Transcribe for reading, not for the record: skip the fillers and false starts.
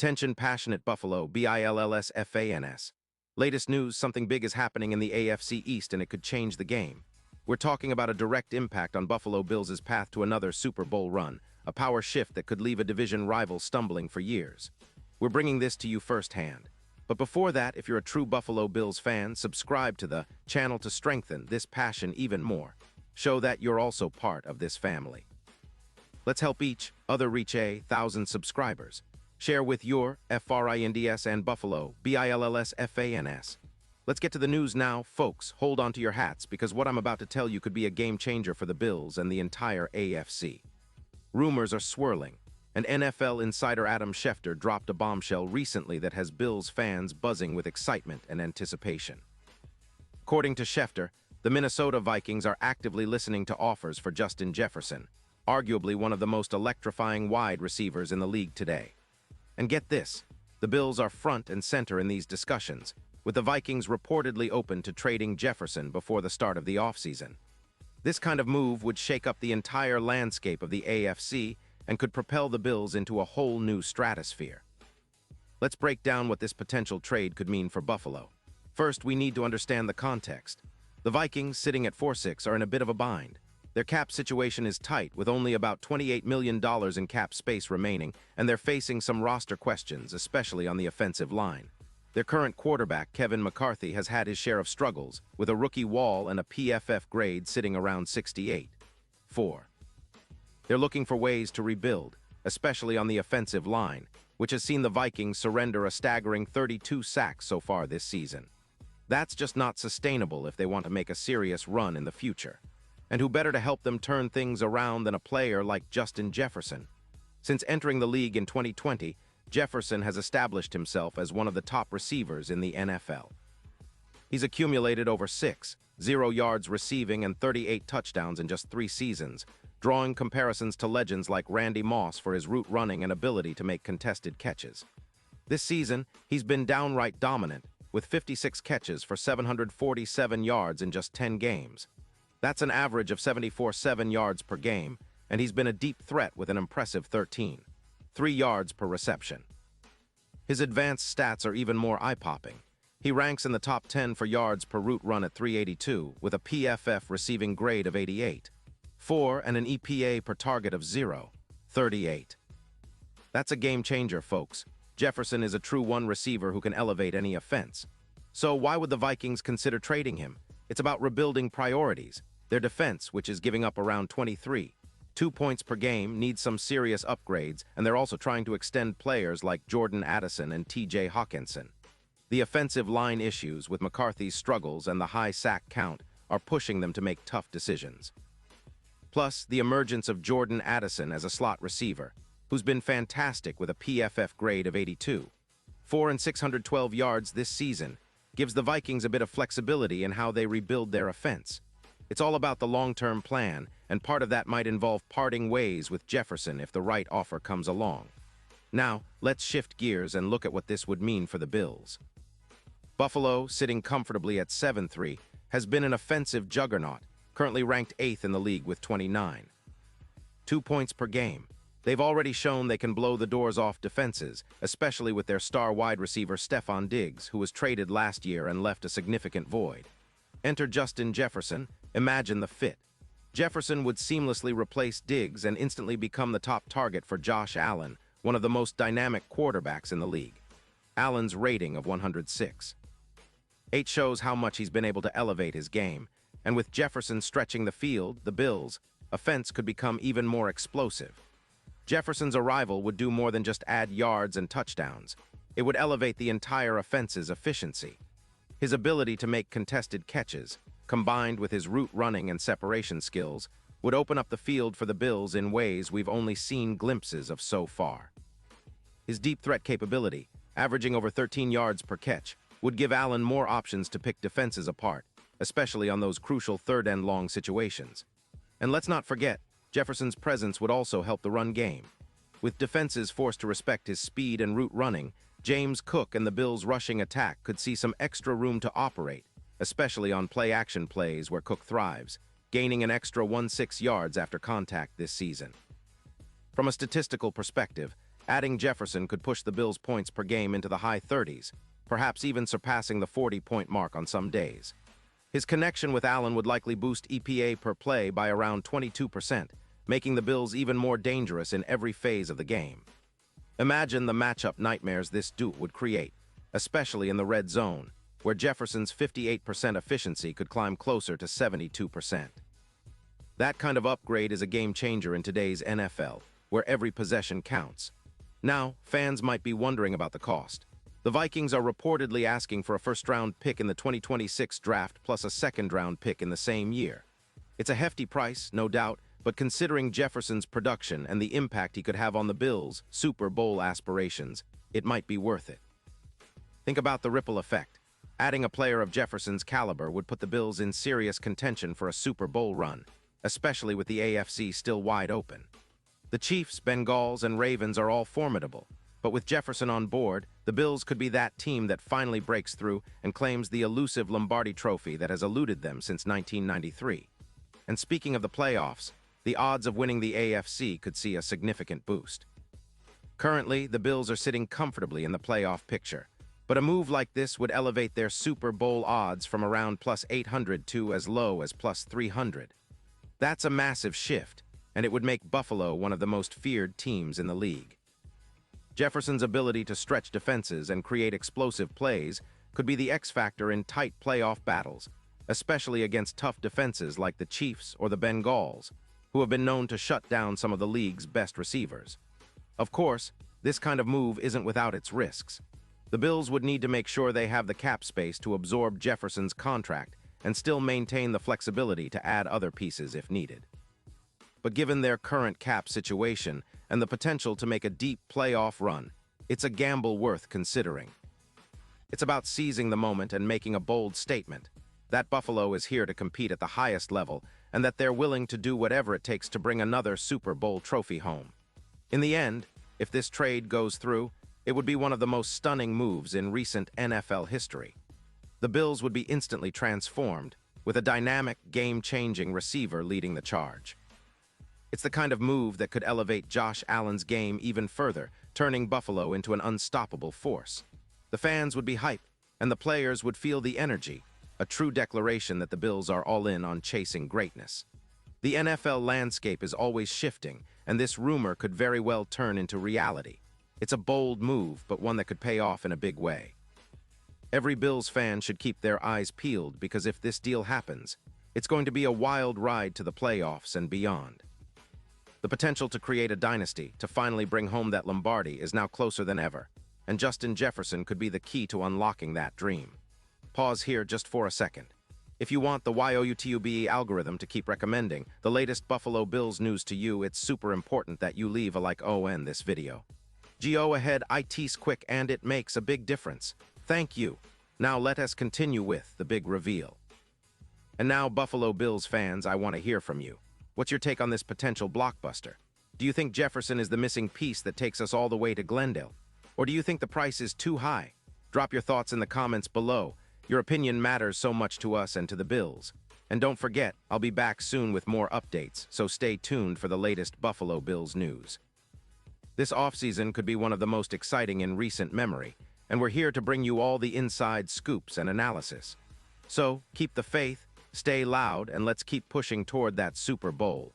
Attention passionate Buffalo, BILLSFANS. Latest news, something big is happening in the AFC East and it could change the game. We're talking about a direct impact on Buffalo Bills' path to another Super Bowl run, a power shift that could leave a division rival stumbling for years. We're bringing this to you firsthand. But before that, if you're a true Buffalo Bills fan, subscribe to the channel to strengthen this passion even more. Show that you're also part of this family. Let's help each other reach 1,000 subscribers. Share with your FRINDS and Buffalo, BILLSFANS. Let's get to the news now, folks. Hold on to your hats because what I'm about to tell you could be a game changer for the Bills and the entire AFC. Rumors are swirling, and NFL insider Adam Schefter dropped a bombshell recently that has Bills fans buzzing with excitement and anticipation. According to Schefter, the Minnesota Vikings are actively listening to offers for Justin Jefferson, arguably one of the most electrifying wide receivers in the league today. And get this, the Bills are front and center in these discussions, with the Vikings reportedly open to trading Jefferson before the start of the offseason. This kind of move would shake up the entire landscape of the AFC and could propel the Bills into a whole new stratosphere. Let's break down what this potential trade could mean for Buffalo. First, we need to understand the context. The Vikings, sitting at 4-6, are in a bit of a bind. Their cap situation is tight, with only about $28 million in cap space remaining, and they're facing some roster questions, especially on the offensive line. Their current quarterback, Kevin McCarthy, has had his share of struggles, with a rookie wall and a PFF grade sitting around 68.4. They're looking for ways to rebuild, especially on the offensive line, which has seen the Vikings surrender a staggering 32 sacks so far this season. That's just not sustainable if they want to make a serious run in the future. And who better to help them turn things around than a player like Justin Jefferson? Since entering the league in 2020, Jefferson has established himself as one of the top receivers in the NFL. He's accumulated over 0 yards receiving and 38 touchdowns in just 3 seasons, drawing comparisons to legends like Randy Moss for his route running and ability to make contested catches. This season, he's been downright dominant, with 56 catches for 747 yards in just 10 games. That's an average of 74.7 yards per game, and he's been a deep threat with an impressive 13.3 yards per reception. His advanced stats are even more eye-popping. He ranks in the top 10 for yards per route run at 382, with a PFF receiving grade of 88.4 and an EPA per target of 0.38. That's a game-changer, folks. Jefferson is a true one receiver who can elevate any offense. So why would the Vikings consider trading him? It's about rebuilding priorities. Their defense, which is giving up around 2 points per game, needs some serious upgrades, and they're also trying to extend players like Jordan Addison and TJ Hawkinson. The offensive line issues with McCarthy's struggles and the high sack count are pushing them to make tough decisions. Plus, the emergence of Jordan Addison as a slot receiver, who's been fantastic with a PFF grade of 82.4 and 612 yards this season, gives the Vikings a bit of flexibility in how they rebuild their offense. It's all about the long-term plan, and part of that might involve parting ways with Jefferson if the right offer comes along. Now, let's shift gears and look at what this would mean for the Bills. Buffalo, sitting comfortably at 7-3, has been an offensive juggernaut, currently ranked 8th in the league with 29.2 points per game. They've already shown they can blow the doors off defenses, especially with their star wide receiver Stefon Diggs, who was traded last year and left a significant void. Enter Justin Jefferson. Imagine the fit. Jefferson would seamlessly replace Diggs and instantly become the top target for Josh Allen, one of the most dynamic quarterbacks in the league. Allen's rating of 106.8 shows how much he's been able to elevate his game, and with Jefferson stretching the field, the Bills' offense could become even more explosive. Jefferson's arrival would do more than just add yards and touchdowns. It would elevate the entire offense's efficiency. His ability to make contested catches, combined with his route running and separation skills, would open up the field for the Bills in ways we've only seen glimpses of so far. His deep threat capability, averaging over 13 yards per catch, would give Allen more options to pick defenses apart, especially on those crucial third-and-long situations. And let's not forget, Jefferson's presence would also help the run game. With defenses forced to respect his speed and route running, James Cook and the Bills' rushing attack could see some extra room to operate, especially on play-action plays where Cook thrives, gaining an extra 16 yards after contact this season. From a statistical perspective, Adding Jefferson could push the Bills' points per game into the high 30s, perhaps even surpassing the 40-point mark on some days. His connection with Allen would likely boost EPA per play by around 22%, making the Bills even more dangerous in every phase of the game. Imagine the matchup nightmares this duo would create, especially in the red zone, where Jefferson's 58% efficiency could climb closer to 72%. That kind of upgrade is a game changer in today's NFL, where every possession counts. Now, fans might be wondering about the cost. The Vikings are reportedly asking for a first-round pick in the 2026 draft plus a second-round pick in the same year. It's a hefty price, no doubt, but considering Jefferson's production and the impact he could have on the Bills' Super Bowl aspirations, it might be worth it. Think about the ripple effect. Adding a player of Jefferson's caliber would put the Bills in serious contention for a Super Bowl run, especially with the AFC still wide open. The Chiefs, Bengals, and Ravens are all formidable, but with Jefferson on board, the Bills could be that team that finally breaks through and claims the elusive Lombardi Trophy that has eluded them since 1993. And speaking of the playoffs, the odds of winning the AFC could see a significant boost. Currently, the Bills are sitting comfortably in the playoff picture, but a move like this would elevate their Super Bowl odds from around plus 800 to as low as plus 300. That's a massive shift, and it would make Buffalo one of the most feared teams in the league. Jefferson's ability to stretch defenses and create explosive plays could be the X-factor in tight playoff battles, especially against tough defenses like the Chiefs or the Bengals, who have been known to shut down some of the league's best receivers. Of course, this kind of move isn't without its risks. The Bills would need to make sure they have the cap space to absorb Jefferson's contract and still maintain the flexibility to add other pieces if needed. But given their current cap situation and the potential to make a deep playoff run, it's a gamble worth considering. It's about seizing the moment and making a bold statement that Buffalo is here to compete at the highest level and that they're willing to do whatever it takes to bring another Super Bowl trophy home. In the end, if this trade goes through, it would be one of the most stunning moves in recent NFL history. The Bills would be instantly transformed, with a dynamic, game-changing receiver leading the charge. It's the kind of move that could elevate Josh Allen's game even further, turning Buffalo into an unstoppable force. The fans would be hyped, and the players would feel the energy, a true declaration that the Bills are all in on chasing greatness. The NFL landscape is always shifting, and this rumor could very well turn into reality. It's a bold move, but one that could pay off in a big way. Every Bills fan should keep their eyes peeled because if this deal happens, it's going to be a wild ride to the playoffs and beyond. The potential to create a dynasty, to finally bring home that Lombardi, is now closer than ever, and Justin Jefferson could be the key to unlocking that dream. Pause here just for a second. If you want the YOUTUBE algorithm to keep recommending the latest Buffalo Bills news to you, it's super important that you leave a like on this video. Go ahead, it's quick and it makes a big difference. Thank you. Now let us continue with the big reveal. And now, Buffalo Bills fans, I want to hear from you. What's your take on this potential blockbuster? Do you think Jefferson is the missing piece that takes us all the way to Glendale? Or do you think the price is too high? Drop your thoughts in the comments below. Your opinion matters so much to us and to the Bills. And don't forget, I'll be back soon with more updates, so stay tuned for the latest Buffalo Bills news. This offseason could be one of the most exciting in recent memory, and we're here to bring you all the inside scoops and analysis. So, keep the faith, stay loud, and let's keep pushing toward that Super Bowl.